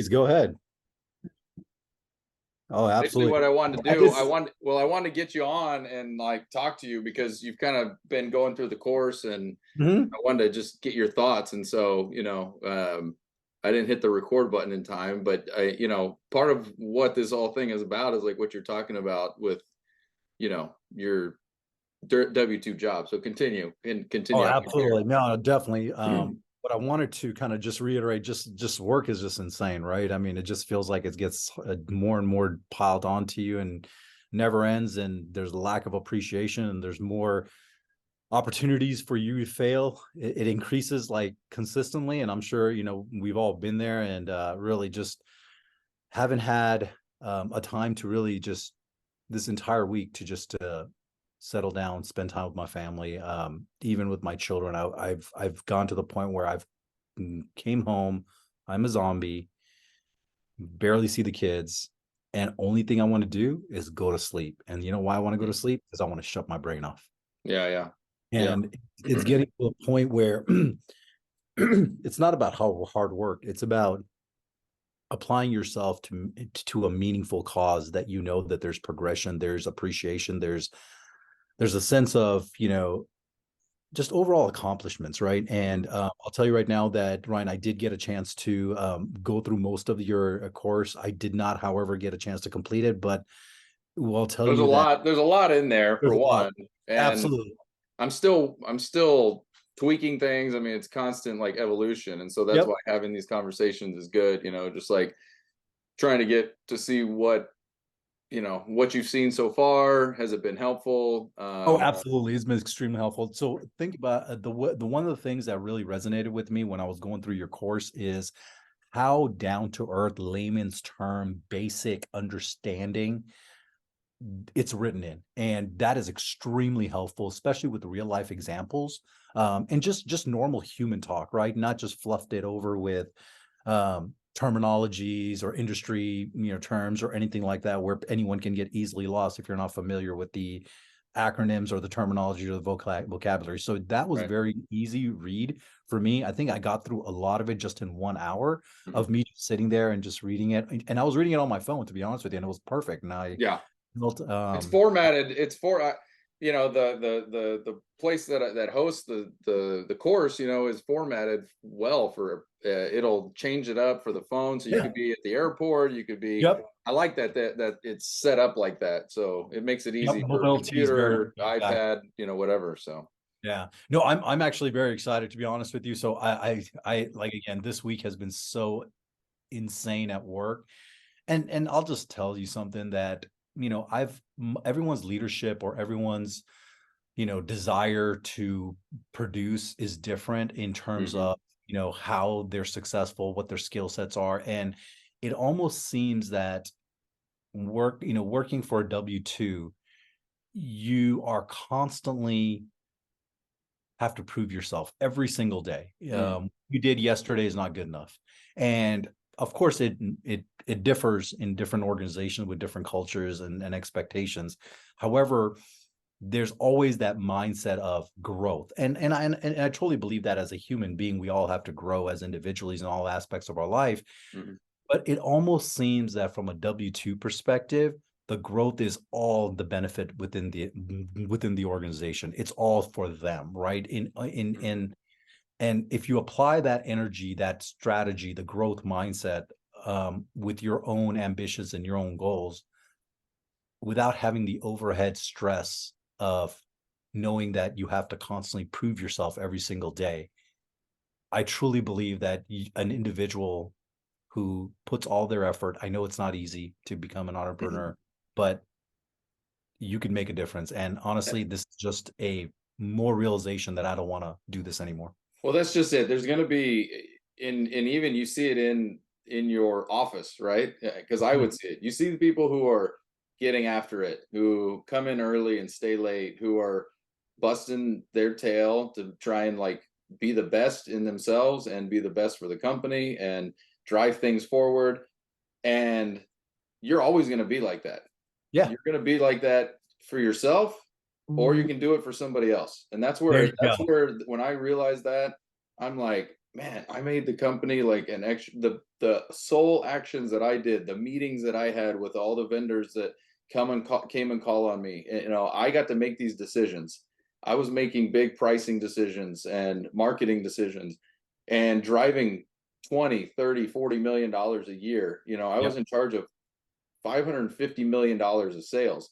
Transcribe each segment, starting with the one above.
Please go ahead. Oh, Basically absolutely. what I wanted to I do, just, I wanted to get you on and like talk to you because you've kind of been going through the course and Mhm. I wanted to just get your thoughts. And so, I didn't hit the record button in time, but part of what this whole thing is about is like what you're talking about with, your W-2 job. So Oh, continue. I want to absolutely. No, no, definitely. hear. But I wanted to kind of just reiterate, just work is just insane, right? I mean, it just feels like it gets more and more piled onto you and never ends. And there's a lack of appreciation, and there's more opportunities for you to fail. It increases like consistently, and I'm sure we've all been there, and really just haven't had a time to really just this entire week to just settle down, spend time with my family, even with my children. I've gone to the point where I've came home, I'm a zombie, barely see the kids, and only thing I want to do is go to sleep. And you know why I want to go to sleep? Because I want to shut my brain off. Yeah, yeah, yeah. And it's getting to a point where it's not about how hard work, it's about applying yourself to a meaningful cause that that there's progression, there's appreciation, there's a sense of just overall accomplishments, right? And I'll tell you right now that, Ryan, I did get a chance to go through most of your course. I did not, however, get a chance to complete it, but will tell There's a you that lot. There's a lot in there for there's a lot. one, and Absolutely. I'm still tweaking things. I mean, it's constant like evolution, and so that's Yep. why having these conversations is good. Just like trying to get to see what you've seen so far. Has it been helpful? Oh, absolutely. It's been extremely helpful. So think about the one of the things that really resonated with me when I was going through your course is how down to earth, layman's term, basic understanding it's written in, and that is extremely helpful, especially with real life examples, and just normal human talk, right? Not just fluffed it over with terminologies or industry terms or anything like that, where anyone can get easily lost if you're not familiar with the acronyms or the terminology or the vocabulary. So that was Right. very easy read for me. I think I got through a lot of it just in 1 hour Mhm. of me just sitting there and just reading it. And I was reading it on my phone, to be honest with you, and it was perfect. And I Yeah. built It's formatted. It's for the place that hosts the course. Is formatted well for. It'll change it up for the phone, so you yeah. could be at the airport. You could be. Yep. I like that it's set up like that, so it makes it Yep. easy for Mobility is very computer, exactly. iPad, whatever. So Yeah. No, I'm actually very excited, to be honest with you. So I like, again, this week has been so insane at work. And I'll just tell you something that, everyone's leadership or everyone's, desire to produce is different in terms mhm. of, how they're successful, what their skill sets are. And it almost seems that working for a W-2, you are constantly have to prove yourself every single day. Mm. You did yesterday is not good enough. And of course it differs in different organizations with different cultures and expectations. However, there's always that mindset of growth. And I totally believe that as a human being, we all have to grow as individuals in all aspects of our life. Mhm. But it almost seems that from a W-2 perspective, the growth is all the benefit within the organization. It's all for them, right? And if you apply that energy, that strategy, the growth mindset, with your own ambitions and your own goals, without having the overhead stress of knowing that you have to constantly prove yourself every single day, I truly believe that an individual who puts all their effort. I know it's not easy to become an entrepreneur, but you can make a difference. And honestly, this is just a more realization that I don't want to do this anymore. Well, that's just it. There's going to be and even you see it in your office, right? Because I Mhm. would see it. You see the people who are getting after it, who come in early and stay late, who are busting their tail to try and like be the best in themselves and be the best for the company and drive things forward. And you're always going to be like that. Yeah. You're going to be like that for yourself, or you can do it for somebody else. And There you that's go. where when I realized that, I'm like, man, I made the company like an extra the sole actions that I did, the meetings that I had with all the vendors that came and call on me. You know, I got to make these decisions. I was making big pricing decisions and marketing decisions and driving 20, 30, 40 million dollars a year. You know, I Yep. was in charge of 550 million dollars of sales.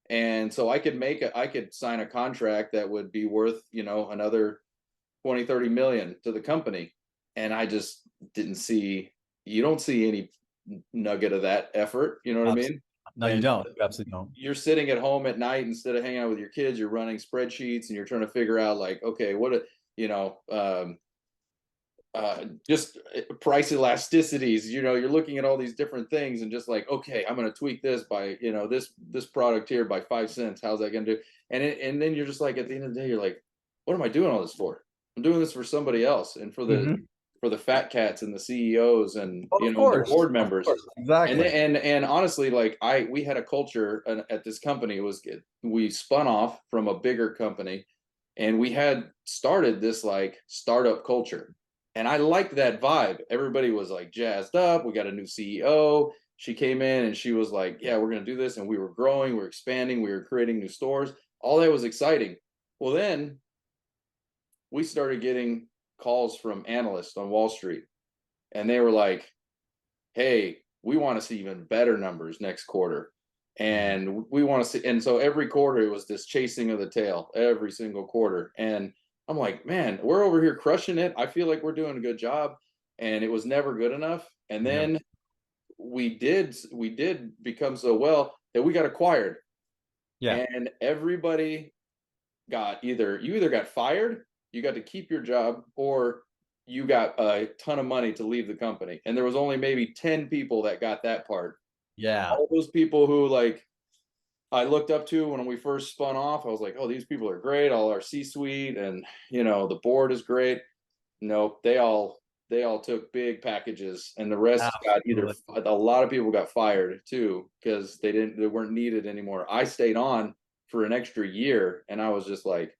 And so I could sign a contract that would be worth, you know, another 20, 30 million to the company. And I just didn't see, you don't see any nugget of that effort. You know what I Absolutely. mean? No, you And don't. You absolutely don't. you're sitting at home at night instead of hanging out with your kids, you're running spreadsheets and you're trying to figure out like, okay, you know, just price elasticities. You know, you're looking at all these different things and just like, okay, I'm going to tweak this by, you know, this product here by 5 cents. How's that going to do? And then you're just like, at the end of the day, you're like, what am I doing all this for? I'm doing this for somebody else and Mhm. for the fat cats and the CEOs and, you Of know, the course. board Of members. course. Exactly. And honestly, like we had a culture at this company. It was we spun off from a bigger company, and we had started this like startup culture, and I liked that vibe. Everybody was like jazzed up. We got a new CEO. She came in and she was like, yeah, we're going to do this. And we were growing, we were expanding, we were creating new stores. All that was exciting. Well, then we started getting calls from analysts on Wall Street, and they were like, hey, we want to see even better numbers next quarter. Mhm. And we want to see, and so every quarter it was this chasing of the tail every single quarter. And I'm like, man, we're over here crushing it. I feel like we're doing a good job. And it was never good enough. And Yep. then we did become so well that we got acquired. Yeah. And everybody got you either got fired, you got to keep your job, or you got a ton of money to leave the company. And there was only maybe 10 people that got that part. Yeah. All those people who like I looked up to when we first spun off, I was like, oh, these people are great. All our C-suite and you know the board is great. Nope, they all took big packages, and the rest got either Absolutely. a lot of people got fired too because they weren't needed anymore. I stayed on for an extra year, and I was just like,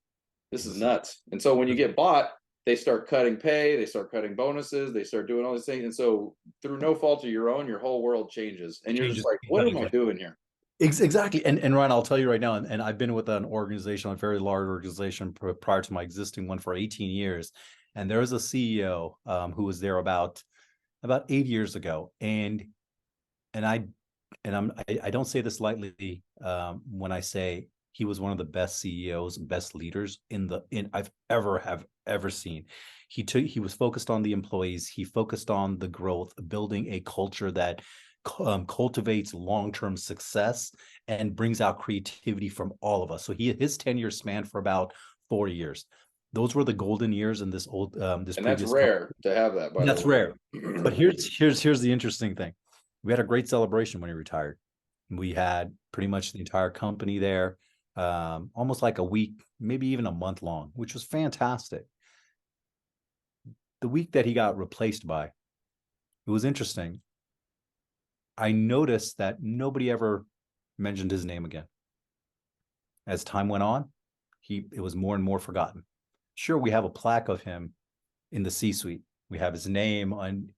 this is This is nuts. And so when you this get bought, they start cutting pay, they start cutting bonuses, they start doing all these things. And so through no fault of your own, your whole world changes. And you're just changes. like, what am I Exactly. doing here? Exactly. And Ryan, I'll tell you right now, and I've been with an organization, a very large organization prior to my existing one for 18 years. And there was a CEO who was there about 8 years ago. And I don't say this lightly when I say he was one of the best CEOs, best leaders in I've ever seen. He was focused on the employees. He focused on the growth, building a culture that cultivates long-term success and brings out creativity from all of us. So his tenure spanned for about 4 years. Those were the golden years in this And that's previous company. rare to have that, by the That's rare. But way. here's the interesting thing. We had a great celebration when he retired. We had pretty much the entire company there, almost like a week, maybe even a month long, which was fantastic. The week that he got replaced by, it was interesting. I noticed that nobody ever mentioned his name again. As time went on, it was more and more forgotten. Sure, we have a plaque of him in the C-suite. We have his name on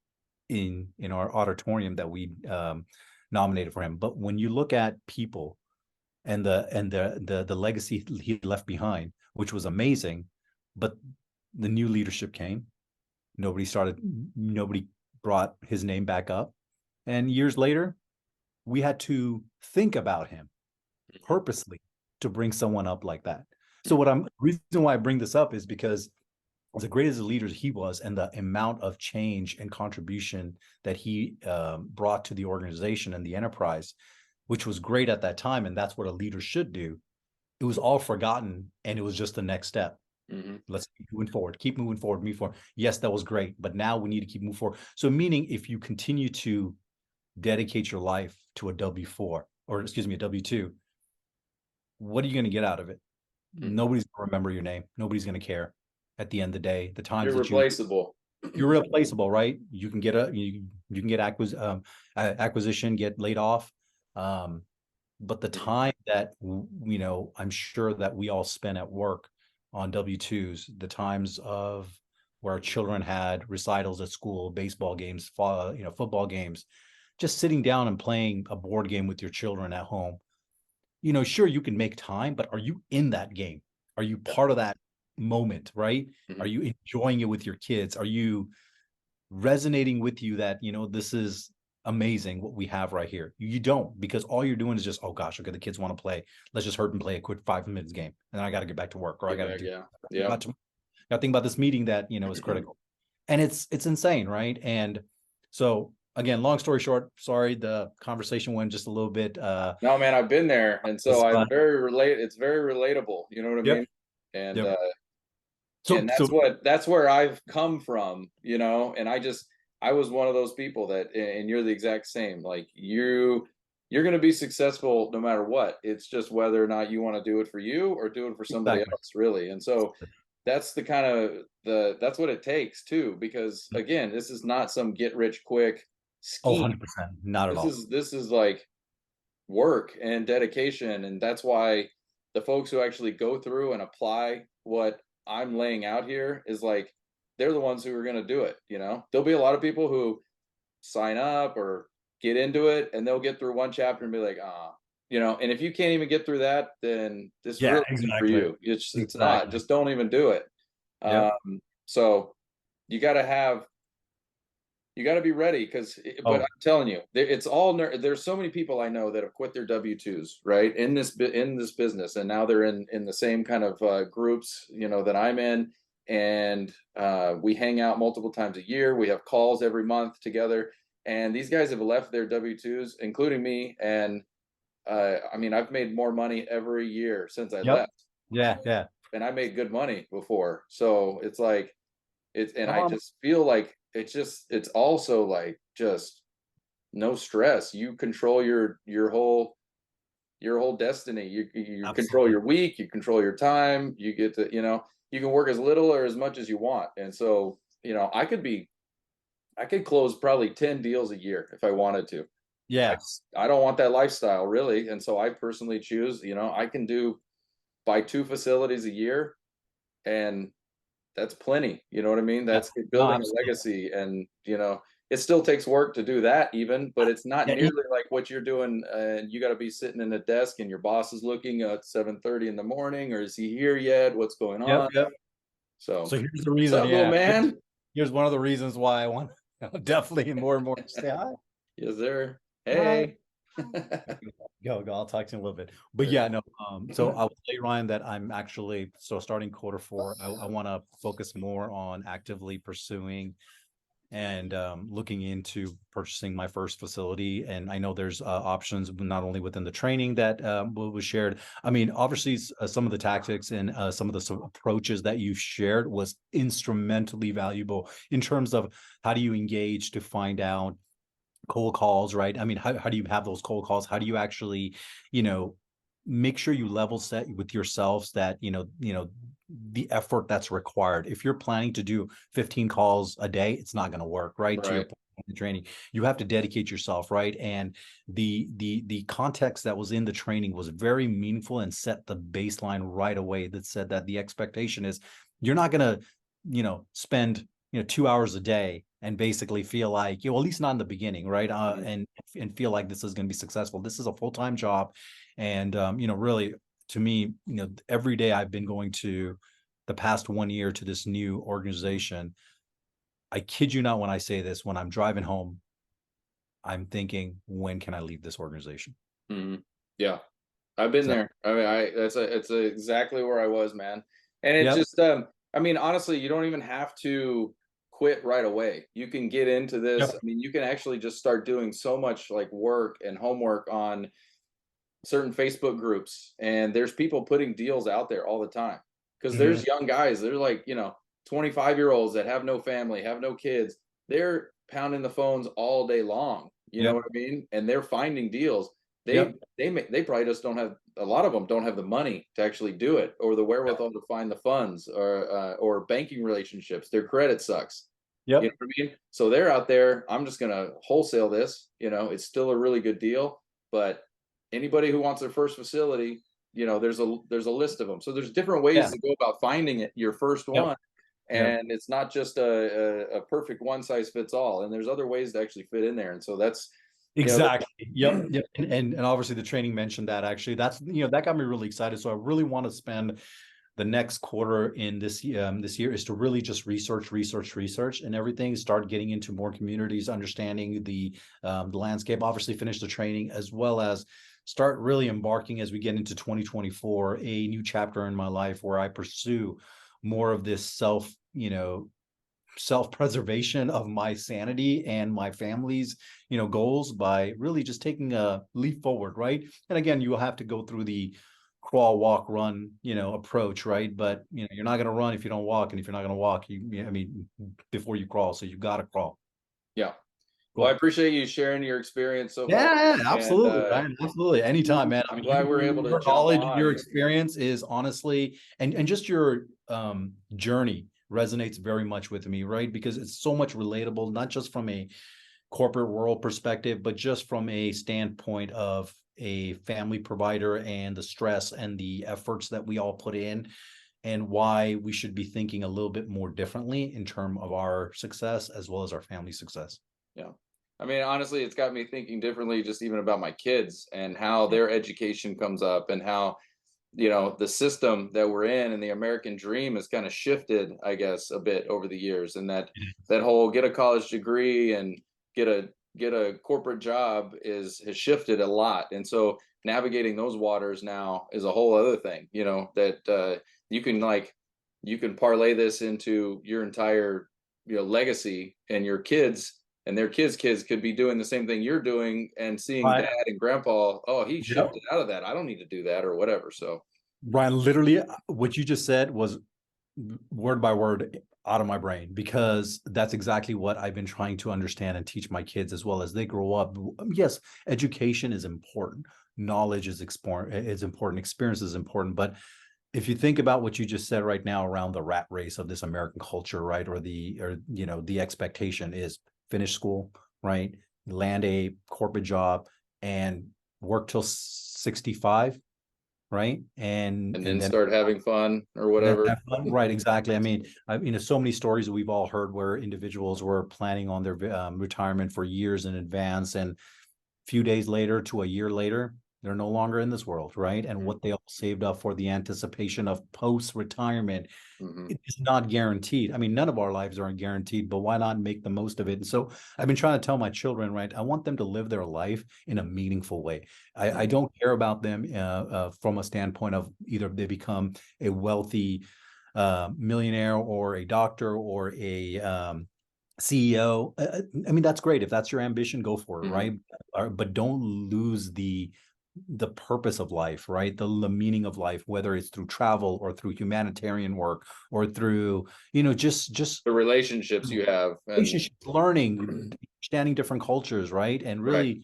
in our auditorium that we nominated for him. But when you look at people and the legacy he left behind, which was amazing, but the new leadership came. Nobody brought his name back up. And years later, we had to think about him purposely to bring someone up like that. So reason why I bring this up is because as great as a leader he was and the amount of change and contribution that he brought to the organization and the enterprise, which was great at that time, and that's what a leader should do, it was all forgotten and it was just the next step. Mm-hmm. Let's keep moving forward, move forward. Yes, that was great, but now we need to keep moving forward. So meaning if you continue to dedicate your life to a W-4, or excuse me, a W-2, what are you going to get out of it? Mm-hmm. Nobody's going to remember your name. Nobody's going to care at the end of the day. The times that Irreplaceable. you're replaceable, right? You can get you can get acquisition, get laid off. But the time that I'm sure that we all spend at work on W-2s, the times of where our children had recitals at school, baseball games, football games, just sitting down and playing a board game with your children at home. Sure, you can make time, but are you in that game? Are you Yeah. part of that moment, right? Are Mhm. you enjoying it with your kids? Are you resonating with you that, this is amazing what we have right here? You don't, because all you're doing is just, oh gosh, okay, the kids want to play. Let's just hurt and play a quick 5 minutes game. And then I got to get back to work, or I Get got to back, do yeah. Yeah. about to, got to think about this meeting that, is critical. And it's insane, right? And so again, long story short, sorry, the conversation went just a little bit No, man, I've been there, and so I but very relate. It's very relatable. You know what I yep, mean? And yep. So and so that's where I've come from. And I was one of those people that, and you're the exact same. Like you're going to be successful no matter what. It's just whether or not you want to do it for you or do it for somebody exactly. else, really. And so that's the kind of that's what it takes too. Because again, this is not some get rich quick Oh, scheme. 100%. Not at all. This is like work and dedication, and that's why the folks who actually go through and apply what I'm laying out here is like they're the ones who are going to do it. There'll be a lot of people who sign up or get into it, and they'll get through one chapter and be like, and if you can't even get through that, then this Yeah, really isn't for exactly. you. It's not. Exactly. Just don't even do it. Yep. So you got to have you got to be ready, because, but I'm Oh, telling you, it's all there's so many people I know that have quit their W-2s, right, in this business, and now they're in the same kind of groups, that I'm in, and we hang out multiple times a year. We have calls every month together, and these guys have left their W-2s, including me, and I mean, I've made more money every year since I yep. left, Yeah, yeah. and I made good money before, so it's like and I Um, just feel like it's also like just no stress. You control your whole destiny. You control Absolutely. your week, you control your time, you get to, you can work as little or as much as you want. And so, I could close probably 10 deals a year if I wanted to. I Yeah. just, I don't want that lifestyle really. And so I personally choose, I can buy 2 facilities a year, and that's plenty. You know what I mean? Yeah. That's No, building a absolutely. legacy, and it still takes work to do that, even, but it's not Yeah. nearly like what you're doing. And you got to be sitting in a desk, and your boss is looking at 7:30 in the morning, or is he here yet? What's going Yep, on? yep. So, So here's the what's reason. up, little Yeah. man? Here's one of the reasons why I want definitely more and more to say hi. Yes, sir. Hi. Hey. Go. I'll talk to you in a little bit. But Right yeah, on. no. So I will say, Ryan, that I'm actually starting quarter 4. I want to focus more on actively pursuing and looking into purchasing my first facility. And I know there's options not only within the training that was shared. I mean, obviously, some of the tactics and some of the approaches that you've shared was instrumentally valuable in terms of how do you engage to find out cold calls, right? I mean, how do you have those cold calls? How do you actually, you know, make sure you level set with yourselves that, the effort that's required. If you're planning to do 15 calls a day, it's not going to work, right? To your Right. point in the training, you have to dedicate yourself, right? And the context that was in the training was very meaningful and set the baseline right away that said that the expectation is you're not going to, spend 2 hours a day and basically feel like, at least not in the beginning, right? Mhm. And feel like this is going to be successful. This is a full-time job. And really, to me, every day I've been going to the past 1 year to this new organization. I kid you not when I say this, when I'm driving home, I'm thinking, when can I leave this organization? Mhm. Yeah. I've been So, there. I mean, it's exactly where I was, man. And it yep, just, I mean, honestly, you don't even have to quit right away. You can get into this. yep, I mean, you can actually just start doing so much like work and homework on certain Facebook groups, and there's people putting deals out there all the time. Because mhm, there's young guys, they're like, 25-year-olds that have no family, have no kids. They're pounding the phones all day long. You know yep, what I mean? And they're finding deals. yep, They probably just don't have, a lot of them don't have the money to actually do it, or the yep, wherewithal to find the funds, or banking relationships. Their credit sucks. You know yep, what I mean? So they're out there. I'm just gonna wholesale this. It's still a really good deal, but anybody who wants their first facility, there's a list of them. So there's different ways yeah, to go about finding it, your first yep, one, Yeah. and it's not just a perfect one size fits all, and there's other ways to actually fit in there. And so that's, you know, Exactly. Yep. Yep. And obviously the training mentioned that actually. That's, that got me really excited. So I really want to spend the next quarter in this year is to really just research and everything. Start getting into more communities, understanding the landscape. Obviously, finish the training as well as start really embarking as we get into 2024, a new chapter in my life where I pursue more of this self-preservation of my sanity and my family's goals by really just taking a leap forward, right? And again, you will have to go through the crawl walk run approach, right? But you're not going to run if you don't walk, and if you're not going to walk, I mean, before you crawl, so you got to crawl. yeah. Well, I Cool. appreciate you sharing your experience so far, Yeah, and absolutely, Ryan. Absolutely. Anytime, man. I I'm mean, glad we're able to your jump knowledge, your on. experience is honestly, and just your journey resonates very much with me, right? Because it's so much relatable, not just from a corporate world perspective, but just from a standpoint of a family provider and the stress and the efforts that we all put in, and why we should be thinking a little bit more differently in terms of our success as well as our family success. Yeah. I mean, honestly, it's got me thinking differently, just even about my kids and how their education comes up, and how, the system that we're in and the American dream has kind of shifted, I guess, a bit over the years. And that whole get a college degree and get a corporate job has shifted a lot. And so navigating those waters now is a whole other thing, that you can parlay this into your entire legacy, and your kids and their kids could be doing the same thing you're doing, and seeing Right. dad and grandpa, oh, he Yep. shifted out of that, I don't need to do that or whatever. So Ryan, literally, what you just said was word by word out of my brain, because that's exactly what I've been trying to understand and teach my kids as well as they grow up. Yes, education is important. Knowledge is important. Experience is important. But if you think about what you just said right now around the rat race of this American culture, right? The expectation is finish school, right? Land a corporate job and work till 65, right? and And then then start having fun or and then whatever. have fun. Right, exactly. I mean, so many stories we've all heard where individuals were planning on their retirement for years in advance, and a few days later to a year later, they're no longer in this world, right? And Mhm, what they all saved up for the anticipation of post-retirement, mhm. it's not guaranteed. I mean, none of our lives are guaranteed, but why not make the most of it? And so I've been trying to tell my children, right? I want them to live their life in a meaningful way. I Mhm. don't care about them from a standpoint of either they become a wealthy millionaire or a doctor or a CEO. I mean, that's great. If that's your ambition, go for it, Mhm. right? But don't lose the purpose of life, right? The meaning of life, whether it's through travel or through humanitarian work or through, just The relationships you have, and relationships, learning, understanding different cultures, right? And right.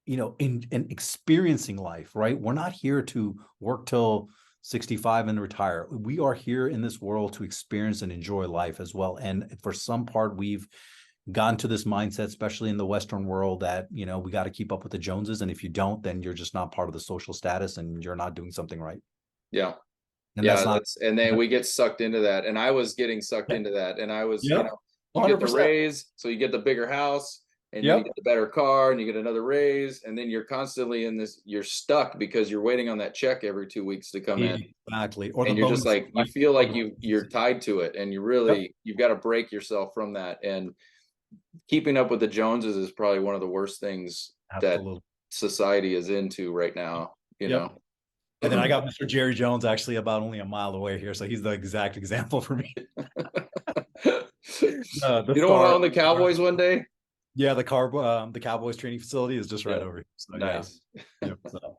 really, in experiencing life, right? We're not here to work till 65 and retire. We are here in this world to experience and enjoy life as well. And for some part, we've gotten to this mindset, especially in the Western world, that, we got to keep up with the Joneses. And if you don't, then you're just not part of the social status and you're not doing something right. Yeah. And that's Yeah, not, and then we get sucked into that, and I was getting sucked yep, into that, and I was, yep, you get the 100%. raise, so you get the bigger house, and then you Yep. get the better car, and you get another raise, and then you're constantly in this, you're stuck because you're waiting on that check every 2 weeks to come in, Exactly. Or the and you're just bonus, like, you right? feel Or like the you're bonuses. tied to it, and Yep. you've got to break yourself from that. And keeping up with the Joneses is probably one of the worst things that Absolutely. society is into right now, you Yep. know. And then I got Mr. Jerry Jones actually about only a mile away here. So he's the exact example for me. The You don't want to star. own the Cowboys one day? Yeah, the Cowboys training facility is just right Yeah. over here. So yeah. Nice. Yep. So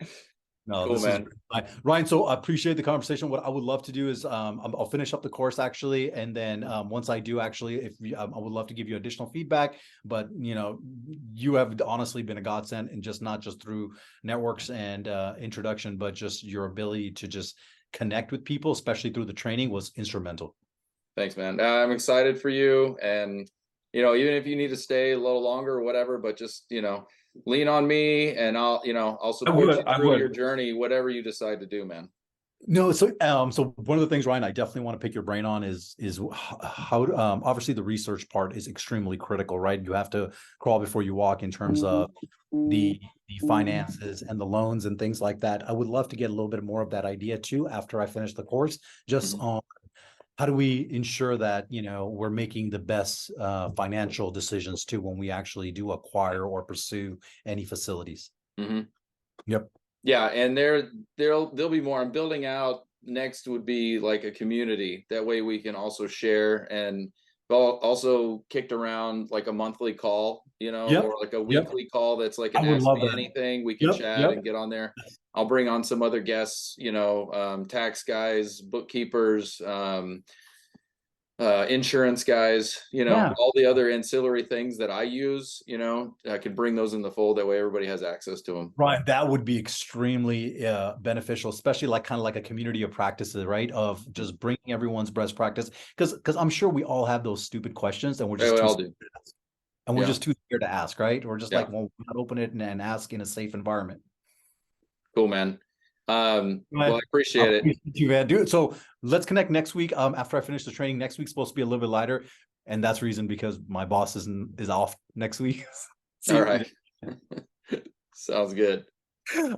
no, Cool, this is man. great. Ryan. So I appreciate the conversation. What I would love to do is I'll finish up the course actually, and then once I do actually, if I would love to give you additional feedback. But you have honestly been a godsend, and just not just through networks and introduction, but just your ability to just connect with people, especially through the training, was instrumental. Thanks, man. I'm excited for you. And, even if you need to stay a little longer or whatever, but just, lean on me, and I'll I support would. you I through your would. journey, whatever you decide to do, man. No, so one of the things, Ryan, I definitely want to pick your brain on is how obviously the research part is extremely critical, right? You have to crawl before you walk in terms of the finances and the loans and things like that. I would love to get a little bit more of that idea too after I finish the course, just Mhm. on how do we ensure that, we're making the best financial decisions too when we actually do acquire or pursue any facilities. Mhm. Yep. Yeah, and there'll be more. I'm building out. Next would be like a community. That way we can also share, and also kicked around like a monthly call, Yep. or like a Yep. weekly call that's like I an would ask love me that. anything. We can Yep. chat Yep. and get on there. I'll bring on some other guests, tax guys, bookkeepers, insurance guys, Yeah. all the other ancillary things that I use, I could bring those in the fold. That way everybody has access to them. Right, that would be extremely beneficial, especially like kind of like a community of practices, right? Of just bringing everyone's best practice, because I'm sure we all have those stupid questions, and we're Yeah, just we too all scared do. to ask. And we're Yeah. just too scared to ask, right? We're just Yeah. like, well, why not open it and ask in a safe environment. Cool, man. Well, I Right. I appreciate it. appreciate you, man. Dude, so let's connect next week. After I finish the training, next week's supposed to be a little bit lighter, and that's the reason because my boss is off next week. See All you right. Sounds good. then.